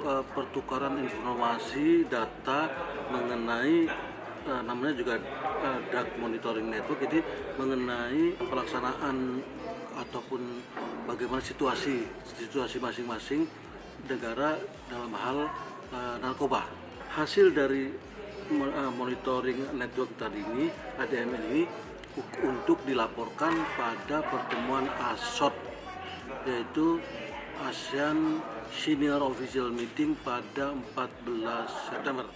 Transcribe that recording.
pertukaran informasi data mengenai namanya juga Drug Monitoring Network, jadi mengenai pelaksanaan ataupun bagaimana situasi masing-masing negara dalam hal narkoba. Hasil dari monitoring network tadi ini, ADM ini, untuk dilaporkan pada pertemuan ASOT, yaitu ASEAN Senior Official Meeting pada 14 September.